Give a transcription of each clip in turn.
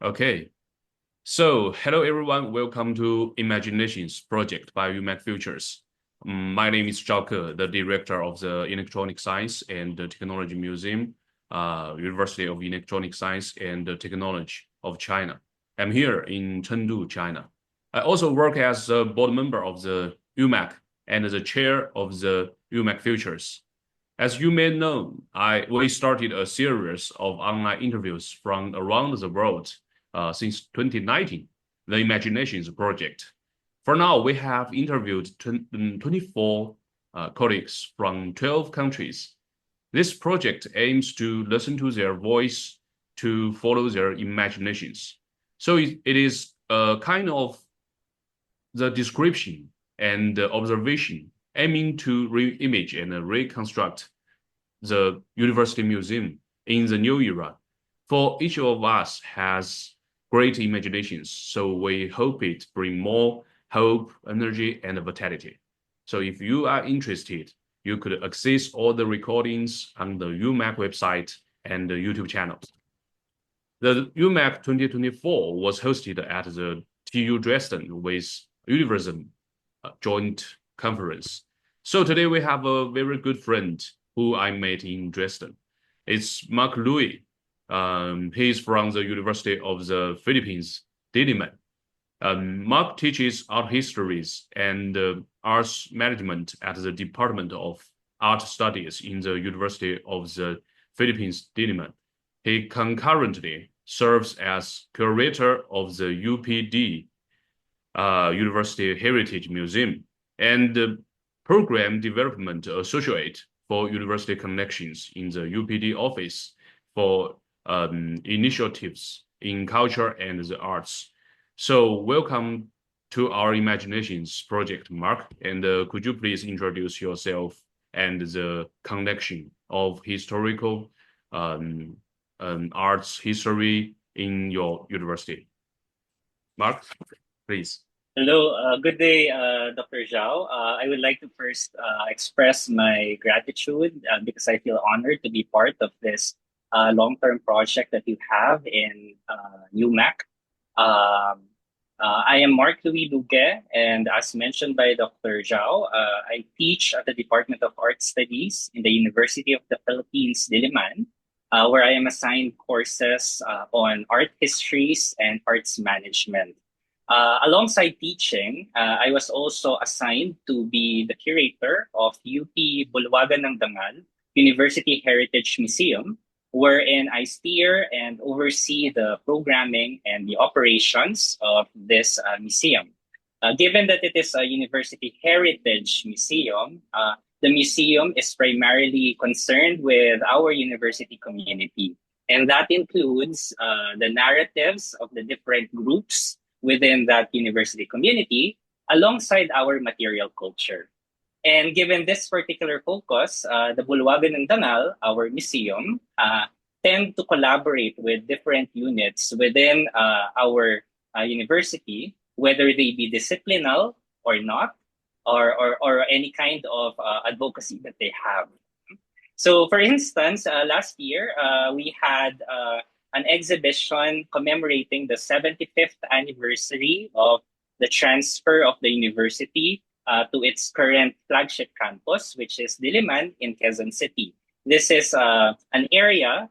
Okay. So, hello everyone. Welcome to Imaginations Project by UMac Futures. My name is Zhao Ke, the director of the Electronic Science and Technology Museum, University of Electronic Science and Technology of China. I'm here in Chengdu, China. I also work as a board member of the UMac and the chair of the UMac Futures. As you may know, we started a series of online interviews from around the world since 2019, the Imaginations Project. For now, we have interviewed 24 colleagues from 12 countries. This project aims to listen to their voice, to follow their imaginations. So it is a kind of the description and the observation aiming to re-image and reconstruct the university museum in the new era. For each of us has great imaginations, so we hope it bring more hope, energy, and vitality. So if you are interested, you could access all the recordings on the UMac website and the YouTube channel. The UMac 2024 was hosted at the TU Dresden with Universum joint conference. So today we have a very good friend who I met in Dresden. It's Mark Louis. He's from the University of the Philippines, Diliman. Mark teaches art histories and arts management at the Department of Art Studies in the University of the Philippines, Diliman. He concurrently serves as curator of the UPD University Heritage Museum and program development associate for university connections in the UPD office for initiatives in culture and the arts. So welcome to our Imaginations project, Mark. And could you please introduce yourself and the connection of historical arts history in your university? Mark, please. Hello, good day, Dr. Zhao. I would like to first express my gratitude because I feel honored to be part of this long-term project that you have in UMac. I am Mark Louis Duque, and as mentioned by Dr. Zhao, I teach at the Department of Art Studies in the University of the Philippines, Diliman, where I am assigned courses on art histories and arts management. Alongside teaching, I was also assigned to be the curator of UP Bulwagan ng Dangal University Heritage Museum, wherein I steer and oversee the programming and the operations of this museum. Given that it is a university heritage museum, the museum is primarily concerned with our university community. And that includes the narratives of the different groups within that university community alongside our material culture. And given this particular focus, the Bulwagan ng Dangal, our museum, tend to collaborate with different units within our university, whether they be disciplinal or not, or any kind of advocacy that they have. So, for instance, last year, we had an exhibition commemorating the 75th anniversary of the transfer of the university to its current flagship campus, which is Diliman in Quezon City. This is an area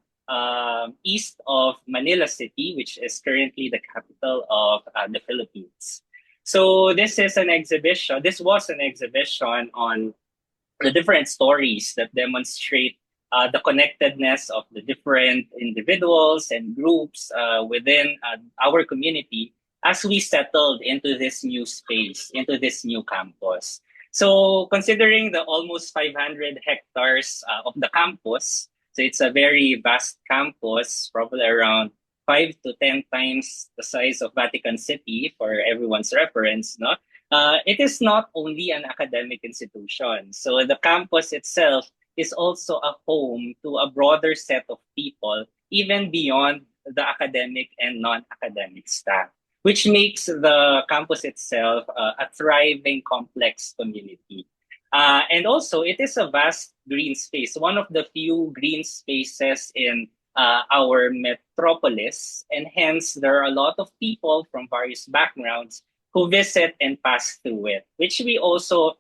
east of Manila City, which is currently the capital of the Philippines. So this is an exhibition. This was an exhibition on the different stories that demonstrate the connectedness of the different individuals and groups within our community as we settled into this new space, into this new campus. So, considering the almost 500 hectares of the campus, so it's a very vast campus, probably around 5 to 10 times the size of Vatican City for everyone's reference, no? It is not only an academic institution. So the campus itself is also a home to a broader set of people, even beyond the academic and non-academic staff, which makes the campus itself a thriving, complex community. And also, it is a vast green space, one of the few green spaces in our metropolis, and hence there are a lot of people from various backgrounds who visit and pass through it, which we also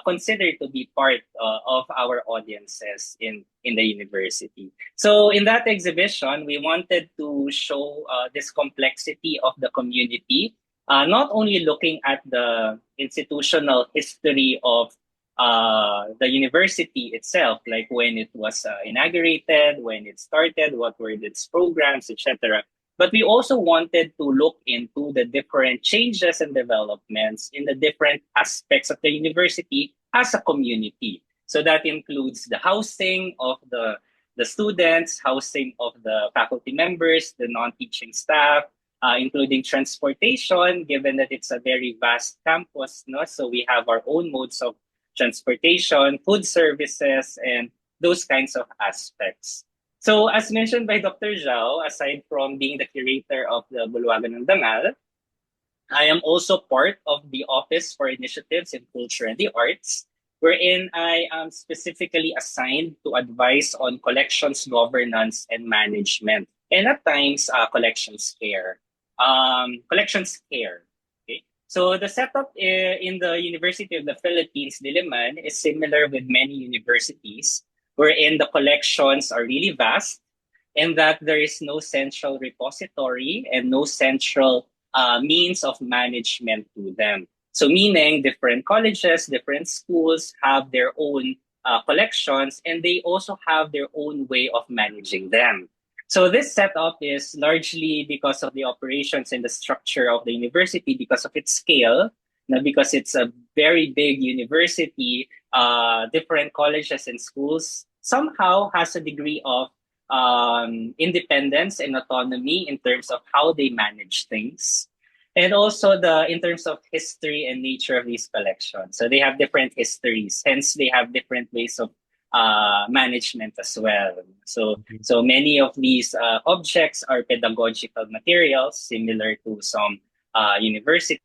consider to be part of our audiences in the university. So in that exhibition, we wanted to show this complexity of the community, not only looking at the institutional history of the university itself, like when it was inaugurated, when it started, what were its programs, etc. But we also wanted to look into the different changes and developments in the different aspects of the university as a community. So that includes the housing of the students, housing of the faculty members, the non-teaching staff, including transportation, given that it's a very vast campus. No? So we have our own modes of transportation, food services, and those kinds of aspects. So as mentioned by Dr. Zhao, aside from being the curator of the Bulwagan ng Dangal, I am also part of the Office for Initiatives in Culture and the Arts, wherein I am specifically assigned to advise on collections governance and management, and at times collections care. Collections care. Okay, so the setup in the University of the Philippines, Diliman, is similar with many universities, wherein the collections are really vast, and that there is no central repository and no central means of management to them. So, meaning different colleges, different schools have their own collections, and they also have their own way of managing them. So, this setup is largely because of the operations and the structure of the university, because of its scale, because it's a very big university, different colleges and schools somehow has a degree of independence and autonomy in terms of how they manage things, and also the in terms of history and nature of these collections. So they have different histories, hence they have different ways of management as well. So many of these objects are pedagogical materials, similar to some universities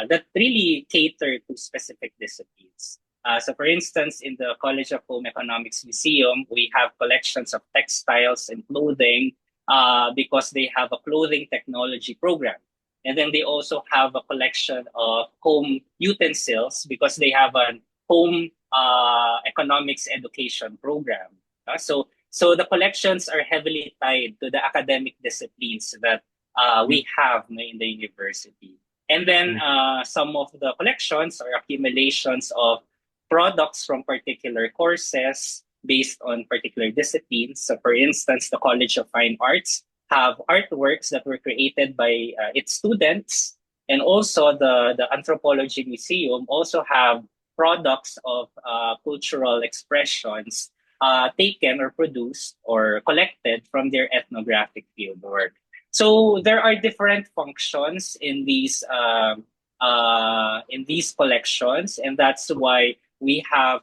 that really cater to specific disciplines. So for instance, in the College of Home Economics Museum, we have collections of textiles and clothing because they have a clothing technology program. And then they also have a collection of home utensils because they have a home economics education program. So the collections are heavily tied to the academic disciplines that we have in the university. And then some of the collections are accumulations of products from particular courses based on particular disciplines. So for instance, the College of Fine Arts have artworks that were created by its students. And also the Anthropology Museum also have products of cultural expressions taken or produced or collected from their ethnographic fieldwork. So there are different functions in these collections, and that's why we have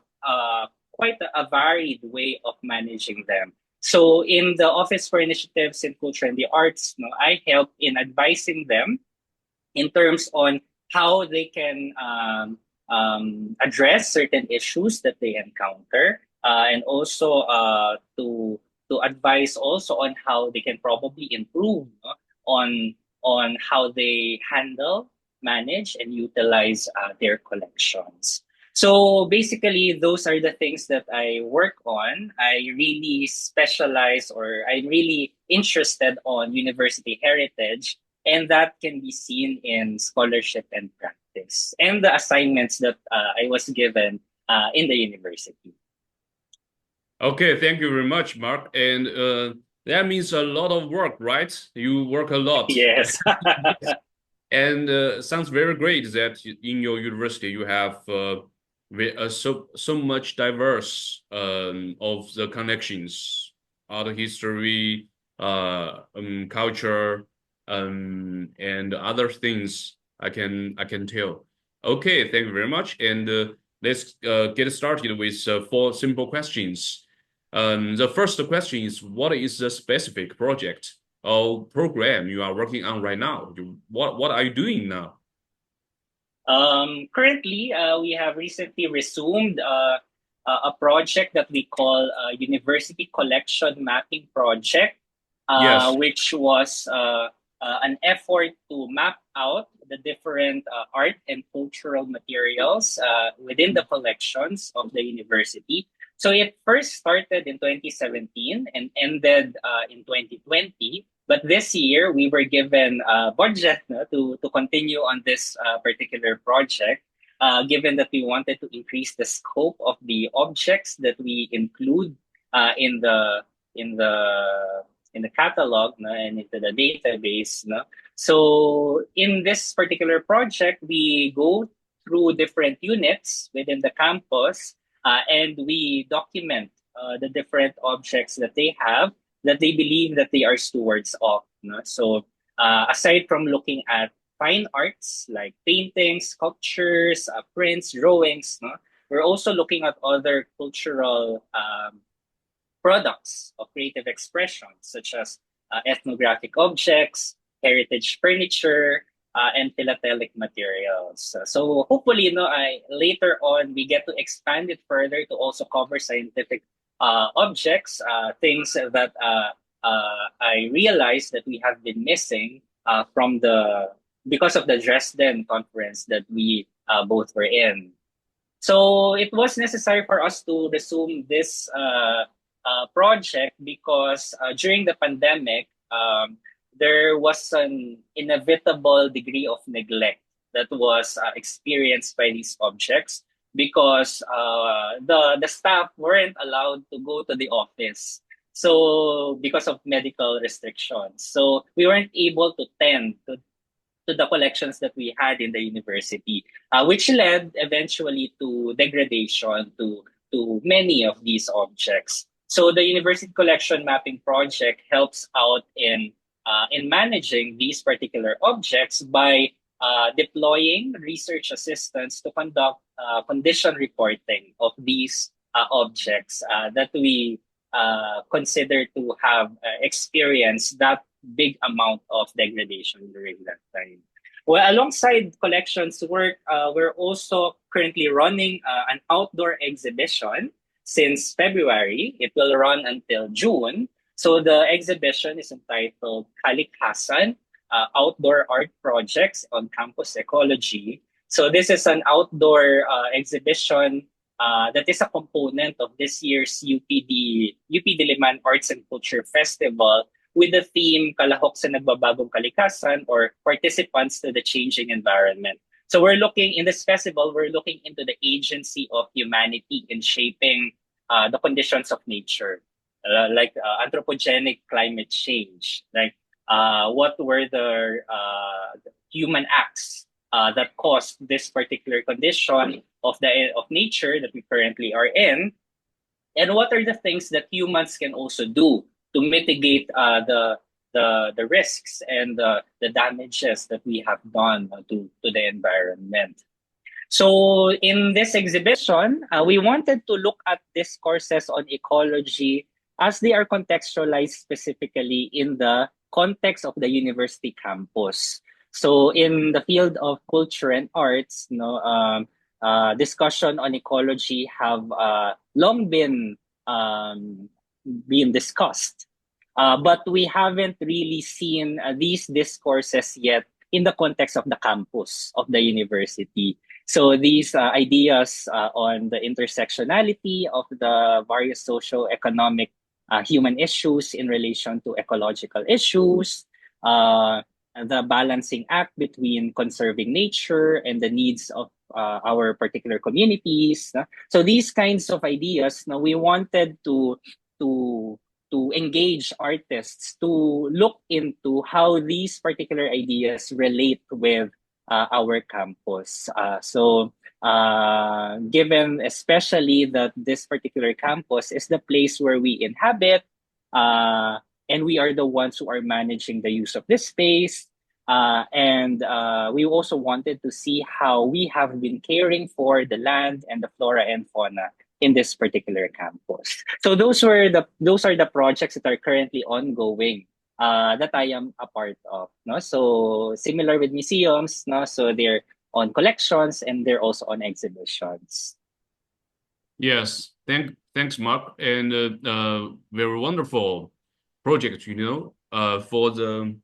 quite a varied way of managing them. So in the Office for Initiatives in Culture and the Arts, I help in advising them in terms on how they can address certain issues that they encounter, and also to advise also on how they can probably improve on how they handle, manage, and utilize their collections. So basically, those are the things that I work on. I really specialize, or I'm really interested on university heritage, and that can be seen in scholarship and practice and the assignments that I was given in the university. Okay, thank you very much, Mark. And that means a lot of work, right? You work a lot. Yes. And sounds very great that in your university you have so much diverse of the connections, art history, culture, and other things. I can tell. Okay, thank you very much. And let's get started with 4 simple questions. The first question is, what is the specific project or program you are working on right now? What are you doing now? Currently, we have recently resumed a project that we call University Collection Mapping Project, Yes. which was an effort to map out the different art and cultural materials within the collections of the university. So it first started in 2017 and ended in 2020. But this year, we were given a budget no, to continue on this particular project, given that we wanted to increase the scope of the objects that we include in the in the catalog no, and into the database. No? So in this particular project, we go through different units within the campus and we document the different objects that they have that they believe that they are stewards of. No? So aside from looking at fine arts like paintings, sculptures, prints, drawings, no? We're also looking at other cultural products of creative expression, such as ethnographic objects, heritage furniture, and philatelic materials. So hopefully, later on we get to expand it further to also cover scientific objects, things that I realized that we have been missing from the because of the Dresden conference that we both were in. So it was necessary for us to resume this project because during the pandemic, there was an inevitable degree of neglect that was experienced by these objects because the staff weren't allowed to go to the office. So because of medical restrictions, so we weren't able to tend to the collections that we had in the university, which led eventually to degradation to many of these objects. So the University Collection Mapping Project helps out in managing these particular objects by deploying research assistants to conduct condition reporting of these objects that we consider to have experienced that big amount of degradation during that time. Well, alongside collections work, we're also currently running an outdoor exhibition since February. It will run until June. So the exhibition is entitled Kalikasan, Outdoor Art Projects on Campus Ecology. So this is an outdoor exhibition that is a component of this year's UP Diliman Arts and Culture Festival with the theme Kalahok sa Nagbabagong Kalikasan or Participants to the Changing Environment. So we're looking in this festival, we're looking into the agency of humanity in shaping the conditions of nature, like anthropogenic climate change, like what were the human acts that caused this particular condition of nature that we currently are in, and what are the things that humans can also do to mitigate the risks and the damages that we have done to the environment. So in this exhibition, we wanted to look at these courses on ecology as they are contextualized specifically in the context of the university campus. So in the field of culture and arts, discussion on ecology have long been discussed. But we haven't really seen these discourses yet in the context of the campus of the university. So these ideas on the intersectionality of the various socio-economic human issues in relation to ecological issues, the balancing act between conserving nature and the needs of our particular communities. So these kinds of ideas, now we wanted to engage artists to look into how these particular ideas relate with our campus. Given especially that this particular campus is the place where we inhabit, and we are the ones who are managing the use of this space, and we also wanted to see how we have been caring for the land and the flora and fauna in this particular campus. So those are the projects that are currently ongoing that I am a part of. No? So similar with museums, no? So they're on collections and they're also on exhibitions. Yes. Thanks, Mark, and very wonderful project, for the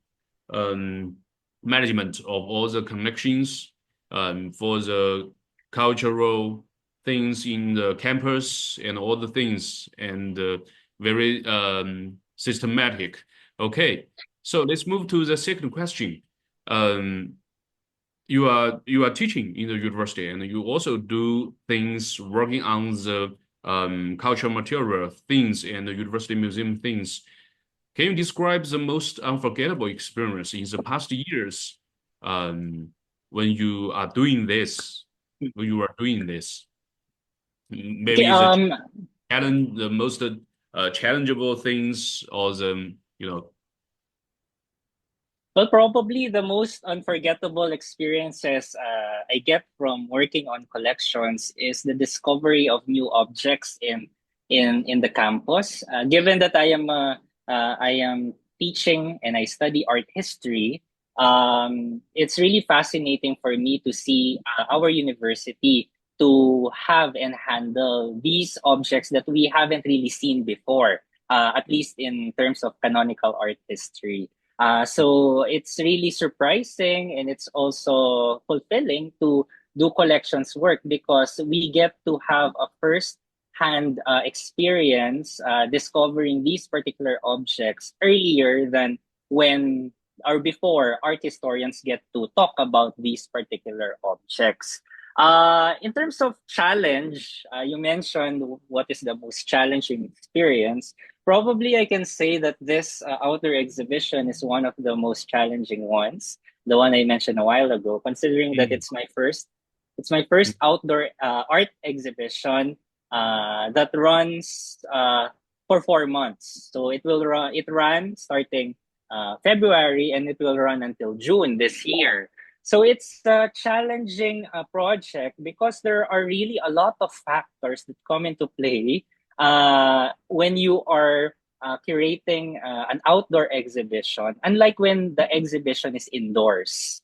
um, management of all the connections, for the cultural things in the campus and all the things, and very systematic. Okay, so let's move to the second question. Um, you are teaching in the university, and you also do things working on the cultural material things and the university museum things. Can you describe the most unforgettable experience in the past years um, when you are doing this? When you are doing this, Okay, maybe the challenge, the most challengeable things, or the well, probably the most unforgettable experiences I get from working on collections is the discovery of new objects in the campus. Given that I am teaching and I study art history, it's really fascinating for me to see our university to have and handle these objects that we haven't really seen before, at least in terms of canonical art history. So it's really surprising and it's also fulfilling to do collections work because we get to have a first hand experience discovering these particular objects earlier than when or before art historians get to talk about these particular objects. In terms of challenge, you mentioned what is the most challenging experience. Probably I can say that this outdoor exhibition is one of the most challenging ones, the one I mentioned a while ago, considering that Mm, it's my first outdoor art exhibition that runs for 4 months. So it ran starting February and it will run until June this year. So it's a challenging project because there are really a lot of factors that come into play when you are curating an outdoor exhibition, unlike when the exhibition is indoors.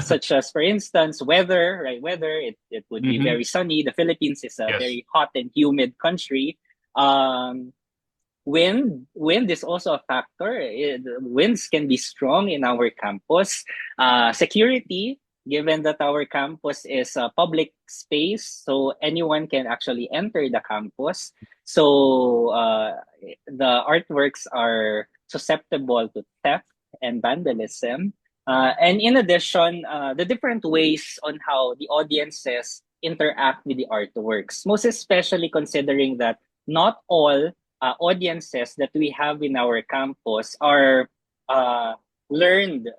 Such as, for instance, weather, right? Weather, it would be mhm. very sunny. The Philippines is a Yes. very hot and humid country. Um, wind is also a factor. Winds can be strong in our campus. Security, given that our campus is a public space, so anyone can actually enter the campus. So the artworks are susceptible to theft and vandalism. And in addition, the different ways on how the audiences interact with the artworks, most especially considering that not all audiences that we have in our campus are uh, learned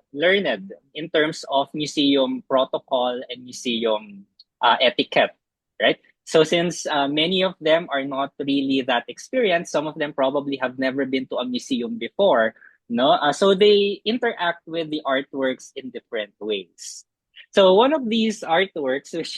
in terms of museum protocol and museum etiquette, right? So since many of them are not really that experienced, some of them probably have never been to a museum before, no? So they interact with the artworks in different ways. So one of these artworks, which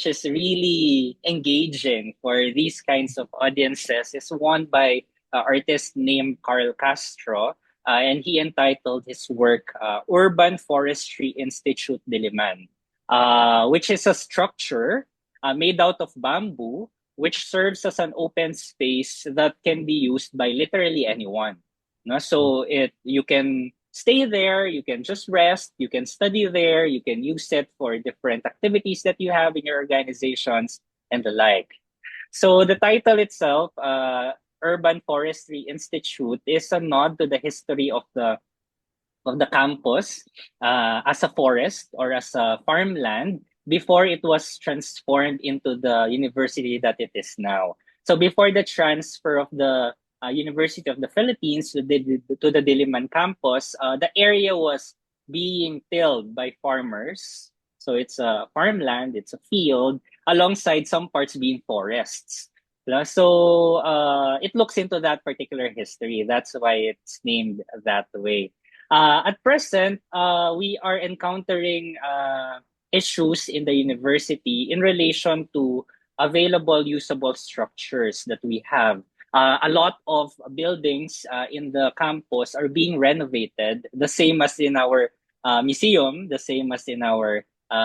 is really engaging for these kinds of audiences, is one by an artist named Carl Castro, and he entitled his work "Urban Forestry Institute Diliman," which is a structure made out of bamboo, which serves as an open space that can be used by literally anyone. No? So it you can stay there, you can just rest, you can study there, you can use it for different activities that you have in your organizations and the like. So the title itself, Urban Forestry Institute, is a nod to the history of the campus as a forest or as a farmland before it was transformed into the university that it is now. So before the transfer of the University of the Philippines to the Diliman campus, the area was being tilled by farmers. So it's a farmland, it's a field, alongside some parts being forests. So it looks into that particular history. That's why it's named that way. At present, we are encountering issues in the university in relation to available usable structures that we have. A lot of buildings in the campus are being renovated, the same as in our museum, the same as in our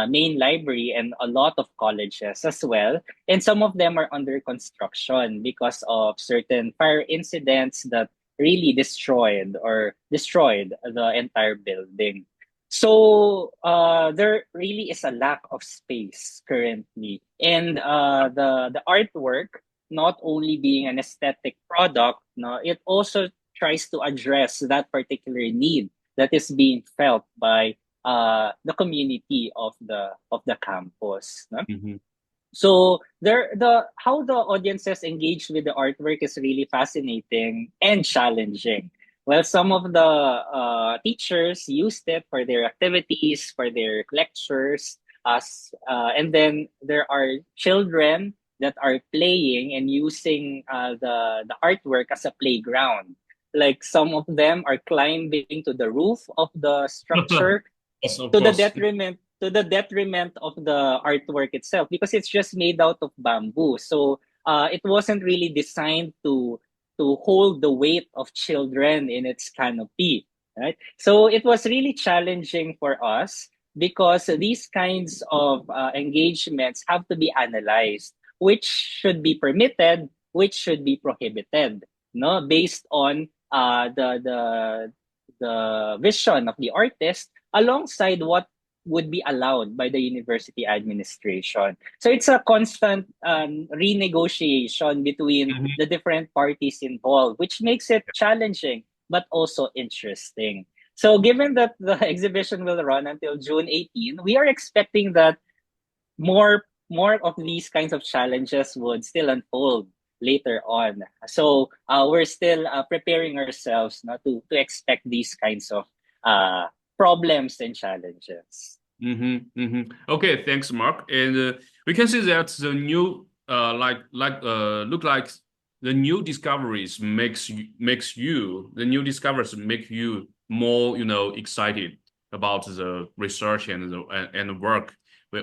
main library and a lot of colleges as well. And some of them are under construction because of certain fire incidents that really destroyed the entire building. So there really is a lack of space currently, and the artwork not only being an aesthetic product, no, it also tries to address that particular need that is being felt by the community of the campus. No? Mm-hmm. So there the how the audiences engage with the artwork is really fascinating and challenging. Well, some of the teachers used it for their activities, for their lectures, and then there are children that are playing and using the artwork as a playground. Like some of them are climbing to the roof of the structure Yes, of to the course. detriment of the artwork itself because it's just made out of bamboo. So it wasn't really designed to hold the weight of children in its canopy, right? So it was really challenging for us because these kinds of engagements have to be analyzed, which should be permitted, which should be prohibited, no, based on the vision of the artist alongside what would be allowed by the university administration. So it's a constant renegotiation between Mhm. the different parties involved, which makes it challenging but also interesting. So, given that the exhibition will run until June 18, we are expecting that more of these kinds of challenges would still unfold later on. So we're still preparing ourselves not to expect these kinds of uh, problems and challenges. Okay, thanks, Mark. And we can see that the new look like the new discoveries the new discoveries make you more excited about the research and the work. We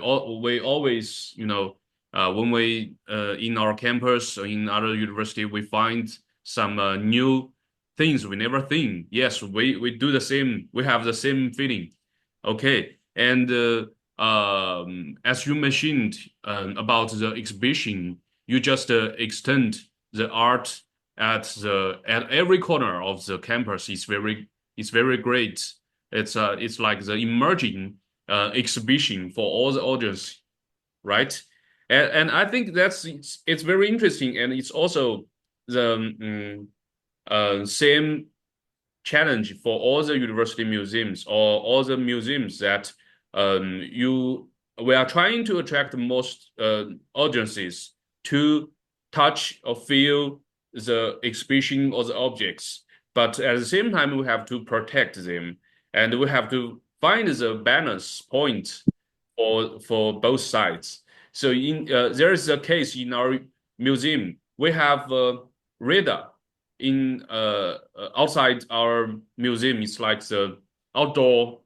always when we in our campus or in other university we find some new things we never think. Yes, we do the same. We have the same feeling. Okay, and as you mentioned about the exhibition, you just extend the art at every corner of the campus. It's very great. It's like the emerging exhibition for all the audience, right? And I think it's very interesting, and it's also the same challenge for all the university museums or all the museums that you we are trying to attract the most audiences to touch or feel the exhibition or the objects. But at the same time, we have to protect them and we have to find the balance point for both sides. So there is a case in our museum. We have radar in outside our museum. It's like the outdoor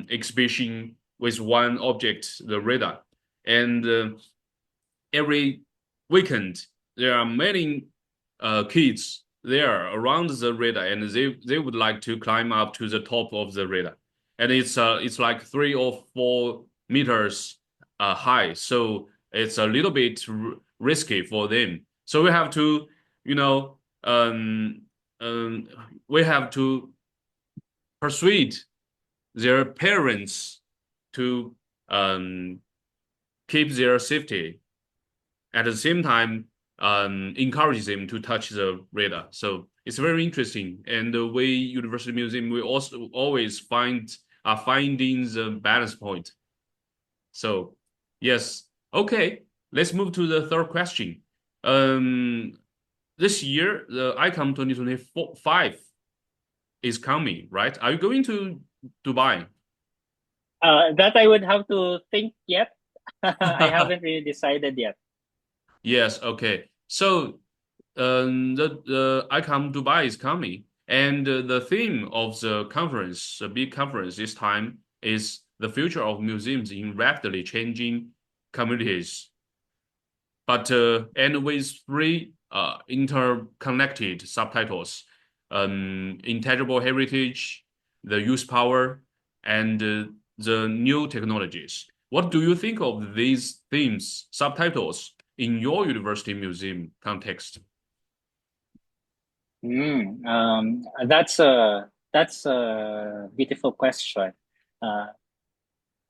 exhibition with one object, the radar. And every weekend there are many kids there around the radar, and they would like to climb up to the top of the radar. And it's like 3 or 4 meters high, so it's a little bit risky for them. So we have to, you know, um, we have to persuade their parents to keep their safety. At the same time, encourage them to touch the radar. So it's very interesting. And the way University Museum, we also always are finding the balance point. So yes, okay. Let's move to the third question. Um, this year, the ICOM 2025 is coming, right? Are you going to Dubai? That I would have to think yet. I haven't really decided yet. Yes, okay. So the ICOM Dubai is coming, and the theme of the conference, the big conference this time, is the future of museums in rapidly changing communities. But and with three interconnected subtitles, intangible heritage, the youth power, and the new technologies. What do you think of these themes, subtitles in your university museum context? That's a beautiful question. Uh,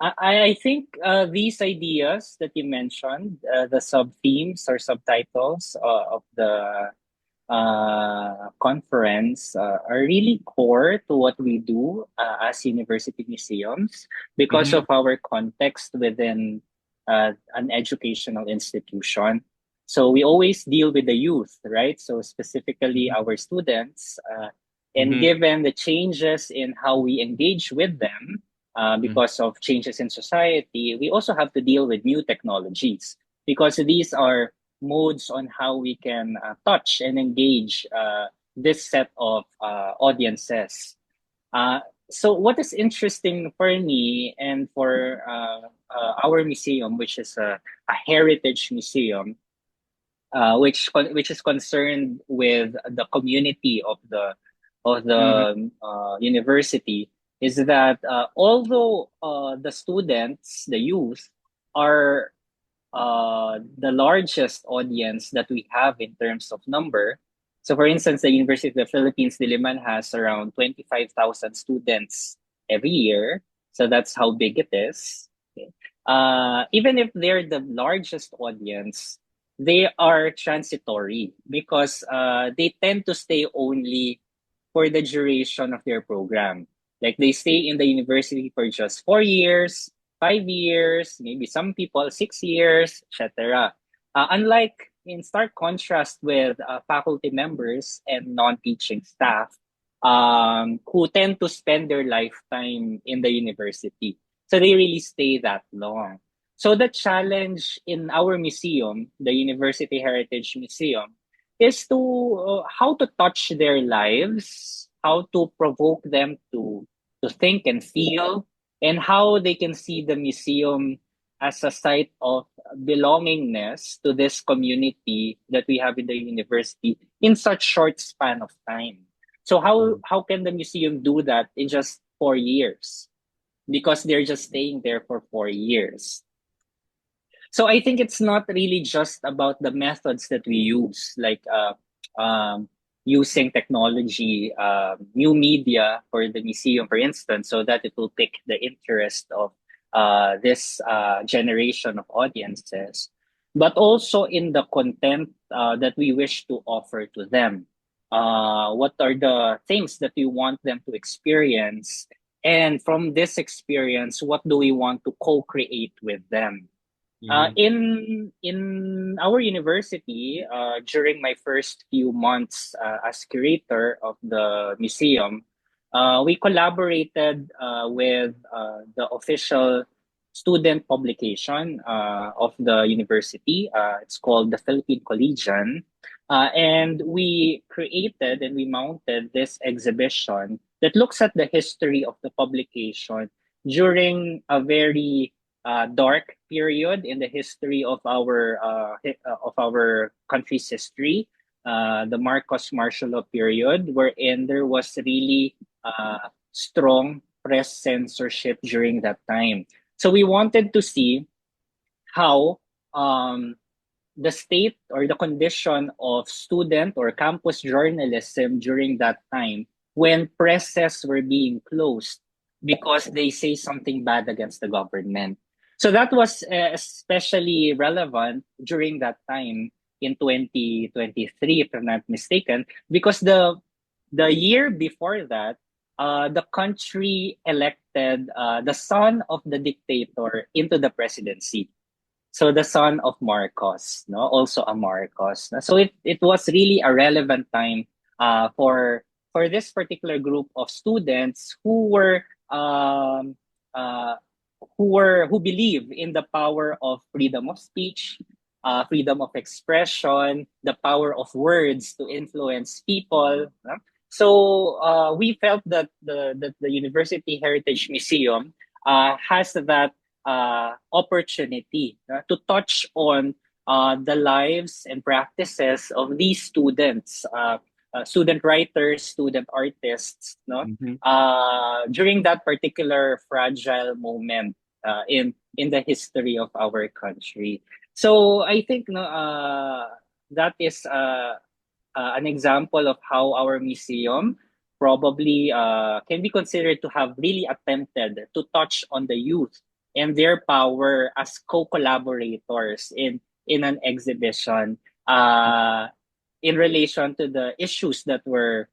I think these ideas that you mentioned, the sub themes or subtitles of the conference are really core to what we do as university museums because Mm-hmm, of our context within an educational institution. So we always deal with the youth, right? So specifically mm-hmm, our students, and mm-hmm, given the changes in how we engage with them because of changes in society, we also have to deal with new technologies because these are modes on how we can touch and engage this set of audiences. Uh, so, what is interesting for me and for our museum, which is a heritage museum, which is concerned with the community of mm-hmm, the university, is that although the students, the youth, are the largest audience that we have in terms of number. So, for instance, the University of the Philippines, Diliman has around 25,000 students every year. So, that's how big it is. Okay. Even if they're the largest audience, they are transitory because they tend to stay only for the duration of their program. Like they stay in the university for just 4 years, 5 years, maybe some people 6 years, etc. Unlike in stark contrast with faculty members and non-teaching staff who tend to spend their lifetime in the university. So they really stay that long. So the challenge in our museum, the University Heritage Museum, is to how to touch their lives, how to provoke them to think and feel, and how they can see the museum as a site of belongingness to this community that we have in the university in such short span of time. So how can the museum do that in just 4 years? Because they're just staying there for 4 years. So I think it's not really just about the methods that we use, like using technology, new media for the museum, for instance, so that it will pick the interest of this generation of audiences, but also in the content that we wish to offer to them. What are the things that we want them to experience? And from this experience, what do we want to co-create with them? mm-hmm, In our university, during my first few months as curator of the museum, we collaborated with the official student publication of the university. It's called the Philippine Collegian. And we created and we mounted this exhibition that looks at the history of the publication during a very dark period in the history of our country's history, the Marcos martial law period, wherein there was really strong press censorship during that time. So we wanted to see how the state or the condition of student or campus journalism during that time when presses were being closed because they say something bad against the government. So that was especially relevant during that time in 2023, if I'm not mistaken, because the year before that, the country elected the son of the dictator into the presidency. So the son of Marcos, no, also a Marcos. So it was really a relevant time for this particular group of students uh, who believe in the power of freedom of speech, freedom of expression, the power of words to influence people. No? So we felt that the University Heritage Museum has that opportunity to touch on the lives and practices of these students student writers, student artists, no, Mhm. during that particular fragile moment in the history of our country. So I think no, that is an example of how our museum probably can be considered to have really attempted to touch on the youth and their power as co-collaborators in an exhibition in relation to the issues that were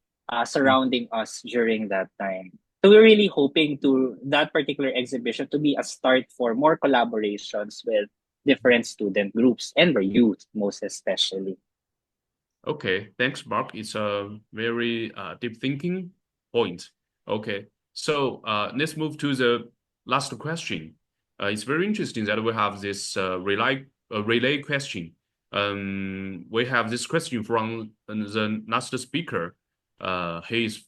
surrounding us during that time. So we're really hoping to that particular exhibition to be a start for more collaborations with different student groups and the youth, most especially. Okay, thanks, Mark. It's a very deep thinking point. Okay, so let's move to the last question. It's very interesting that we have this relay question. We have this question from the last speaker. He is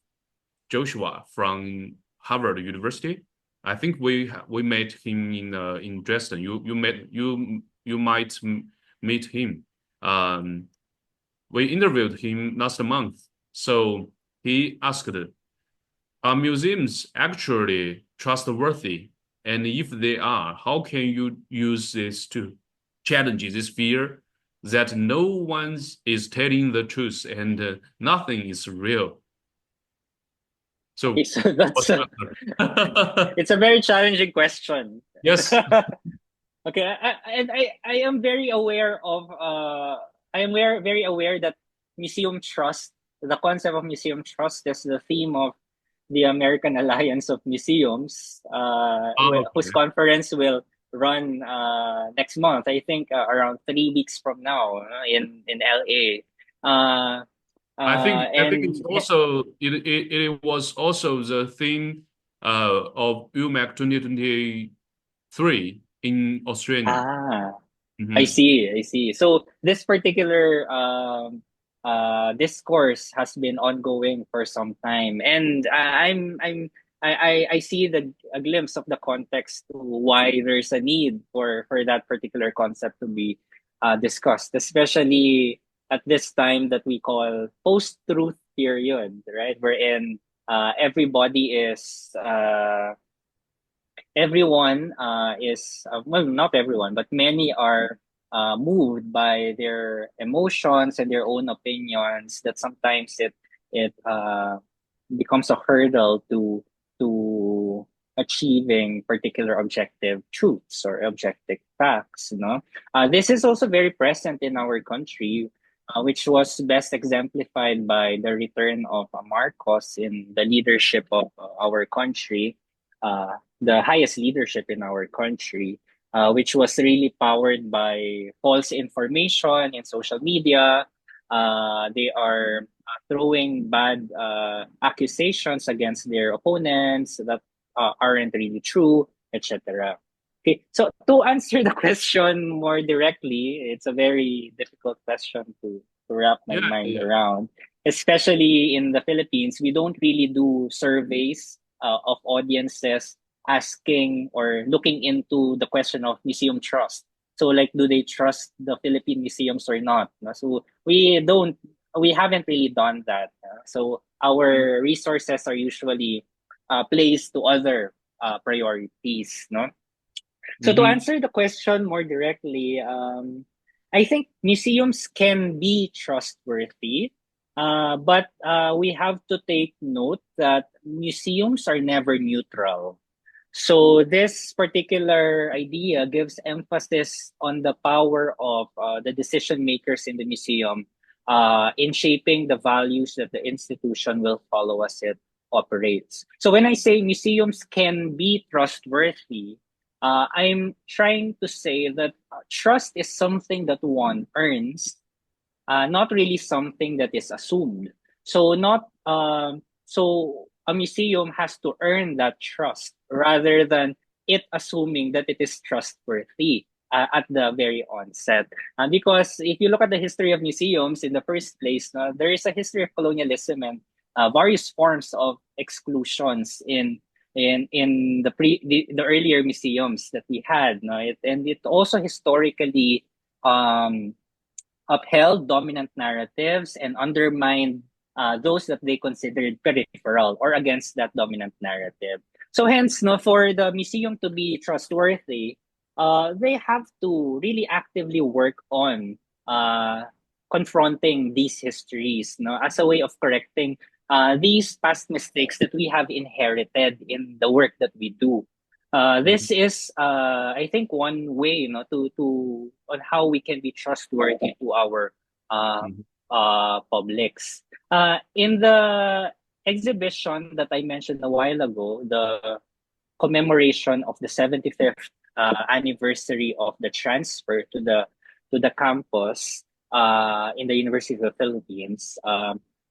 Joshua from Harvard University. I think we met him in Dresden. You might meet him. We interviewed him last month. So he asked, are museums actually trustworthy? And if they are, how can you use this to challenge this fear that no one is telling the truth and nothing is real? Okay, So, so that's what's your answer? it's a very challenging question. Yes. Okay, I am very aware of very aware that museum trust, the concept of museum trust is the theme of the American Alliance of Museums, whose Okay. conference will run next month. I think around 3 weeks from now in LA. Uh, I think it's and also it was also the theme of UMAC 2023 in Australia. ah, I Hmm. see, I see. So this particular discourse has been ongoing for some time, and I see a glimpse of the context to why there's a need for that particular concept to be discussed, especially at this time that we call post-truth period, right? Wherein everybody is everyone is well, not everyone, but many are moved by their emotions and their own opinions, that sometimes it becomes a hurdle to achieving particular objective truths or objective facts, you know. This is also very present in our country, which was best exemplified by the return of Marcos in the leadership of our country, the highest leadership in our country, which was really powered by false information in social media. They are throwing bad accusations against their opponents that aren't really true, etc. Okay, so to answer the question more directly, it's a very difficult question to wrap my Yeah, mind yeah. around. Especially in the Philippines, we don't really do surveys of audiences asking or looking into the question of museum trust. So, like, do they trust the Philippine museums or not? No? So we haven't really done that. So our resources are usually placed to other priorities. No. So to Mm-hmm. answer the question more directly, I think museums can be trustworthy, but we have to take note that museums are never neutral. So this particular idea gives emphasis on the power of the decision makers in the museum in shaping the values that the institution will follow as it operates. So when I say museums can be trustworthy, I'm trying to say that trust is something that one earns, not really something that is assumed. So not so a museum has to earn that trust rather than it assuming that it is trustworthy at the very onset. Because if you look at the history of museums in the first place, there is a history of colonialism and various forms of exclusions in the earlier museums that we had. No? And it also historically um, upheld dominant narratives and undermined those that they considered peripheral or against that dominant narrative. So hence, no, for the museum to be trustworthy, they have to really actively work on uh, confronting these histories, no, as a way of correcting these past mistakes that we have inherited in the work that we do. Mhm. This is, I think, one way, to on how we can be trustworthy to our uh, Mhm. publics. In the exhibition that I mentioned a while ago, the commemoration of the 75th anniversary of the transfer to the campus in the University of the Philippines.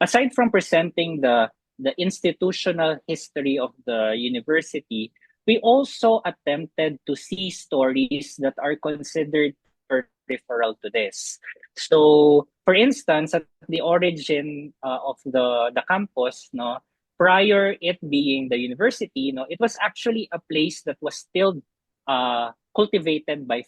Aside from presenting the institutional history of the university, we also attempted to see stories that are considered peripheral to this. So, for instance, at the origin of the campus, no, prior it being the university, it was actually a place that was still cultivated by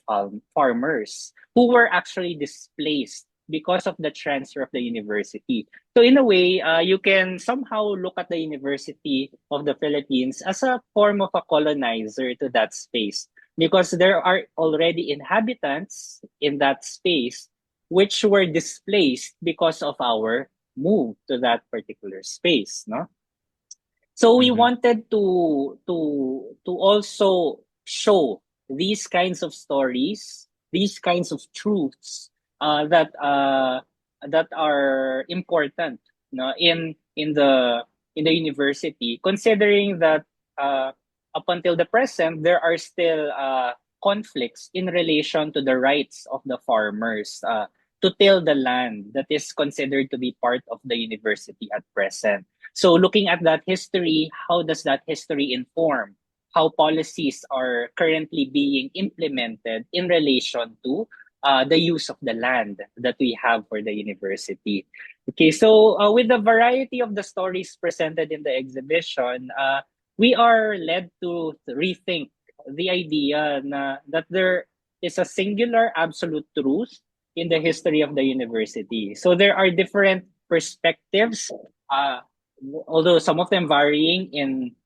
farmers who were actually displaced because of the transfer of the university. So in a way, you can somehow look at the University of the Philippines as a form of a colonizer to that space because there are already inhabitants in that space which were displaced because of our move to that particular space, no? So we Mhm. wanted to also show these kinds of stories, these kinds of truths that are important, in the university, considering that up until the present there are still conflicts in relation to the rights of the farmers to till the land that is considered to be part of the university at present. So looking at that history, how does that history inform how policies are currently being implemented in relation to the use of the land that we have for the university? Okay, so with the variety of the stories presented in the exhibition, we are led to rethink the idea that there is a singular absolute truth in the history of the university. So there are different perspectives, uh, although some of them varying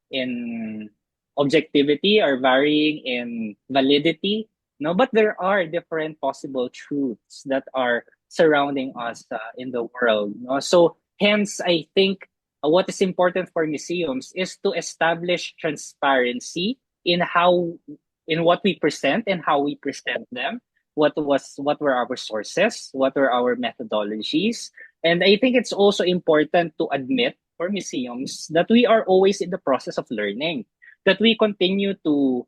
in objectivity or varying in validity, no, but there are different possible truths that are surrounding us in the world, no? So hence I think what is important for museums is to establish transparency in how in what we present and how we present them, what were our sources, what were our methodologies. And I think it's also important to admit for museums that we are always in the process of learning, that we continue to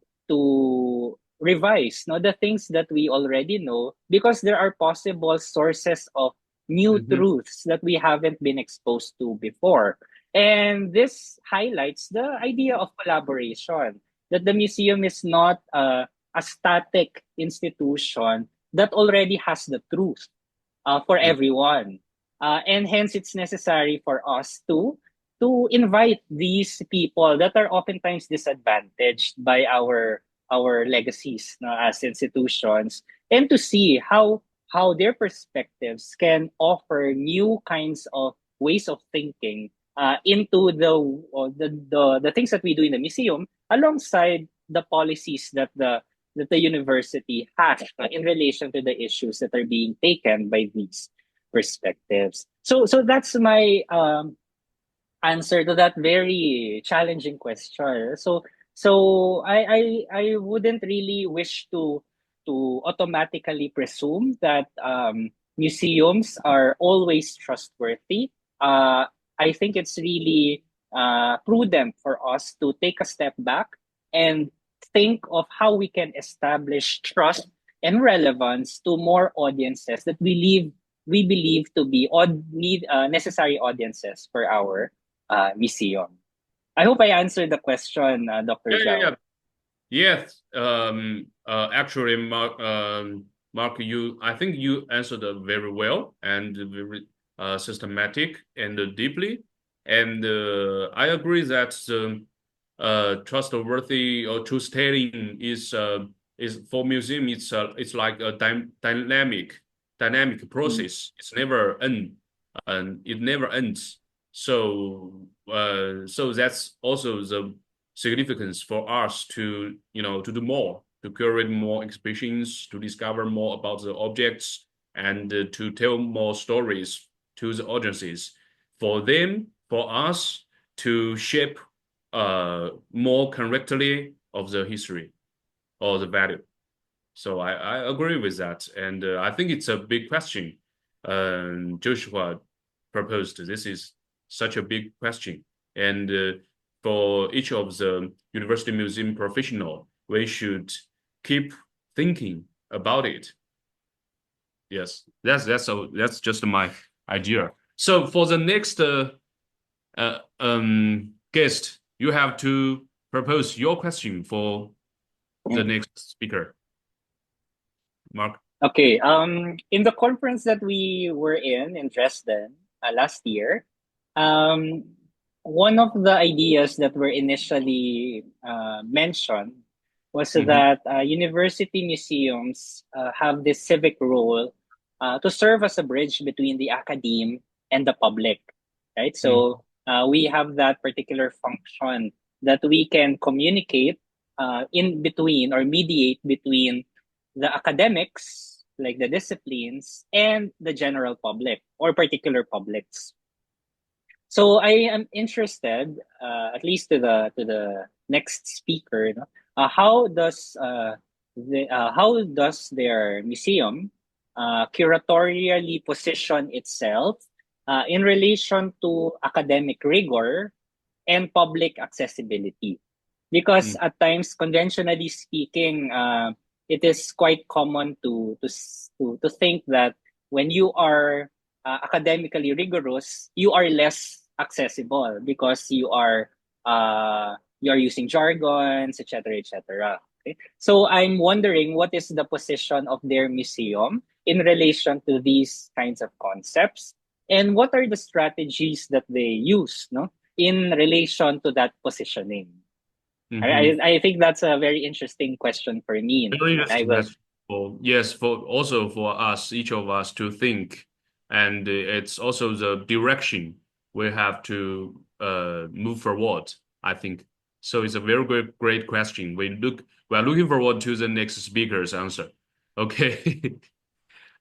revise, the things that we already know, because there are possible sources of new Mhm. truths that we haven't been exposed to before. And this highlights the idea of collaboration, that the museum is not a static institution that already has the truth for Mhm. everyone. And hence, it's necessary for us to invite these people that are oftentimes disadvantaged by our legacies, as institutions, and to see how their perspectives can offer new kinds of ways of thinking into the things that we do in the museum, alongside the policies that the university has in relation to the issues that are being taken by these perspectives. So that's my answer to that very challenging question. So I wouldn't really wish to automatically presume that museums are always trustworthy. I think it's really prudent for us to take a step back and think of how we can establish trust and relevance to more audiences that we believe to be necessary audiences for our museum. I hope I answered the question, Dr. Yeah, yeah, Zhao. yeah. Yes. Actually, Mark, I think you answered very well and very systematic and deeply. And I agree that trustworthy or truth telling is for museum. It's like a dynamic Mm, process. It's never end, and it never ends. So that's also the significance for us to, to do more, to curate more exhibitions, to discover more about the objects, and to tell more stories to the audiences, for them, for us to shape more correctly of the history or the value. So I agree with that. And I think it's a big question. Joshua proposed this is such a big question. And for each of the university museum professional, we should keep thinking about it. Yes, that's just my idea. So for the next guest, you have to propose your question for the next speaker. Mark. Okay. In the conference that we were in Dresden last year, um, one of the ideas that were initially mentioned was Mm-hmm. that university museums have this civic role to serve as a bridge between the academe and the public, right? So we have that particular function that we can communicate in between or mediate between the academics, like the disciplines, and the general public or particular publics. So I am interested, at least to the next speaker, how does their museum curatorially position itself in relation to academic rigor and public accessibility? Because at times, conventionally speaking, it is quite common to think that when you are academically rigorous, you are less accessible because you are using jargons, etc., etc. Okay? So I'm wondering what is the position of their museum in relation to these kinds of concepts, and what are the strategies that they use, no, in relation to that positioning. Mm-hmm. I think that's a very interesting question for me, no? Very And I interesting. will. That's for yes, for also for us, each of us to think, and it's also the direction we have to move forward. I think so. It's a very great question. We are looking forward to the next speaker's answer. Okay,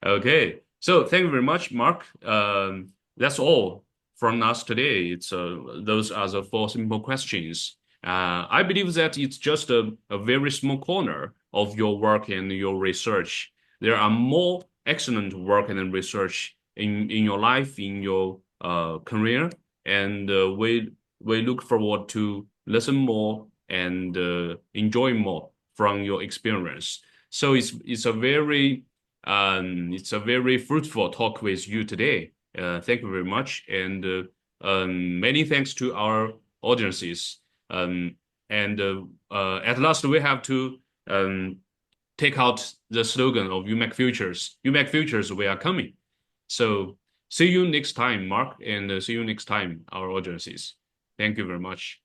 okay. So thank you very much, Mark. That's all from us today. It's those are the four simple questions. I believe that it's just a very small corner of your work and your research. There are more excellent work and research in your life, in your career, and we look forward to listen more and enjoy more from your experience. So it's a very fruitful talk with you today. Thank you very much, and many thanks to our audiences. Um, and at last, we have to take out the slogan of UMAC Futures. UMAC Futures, we are coming. So see you next time, Mark, and see you next time, our audiences. Thank you very much.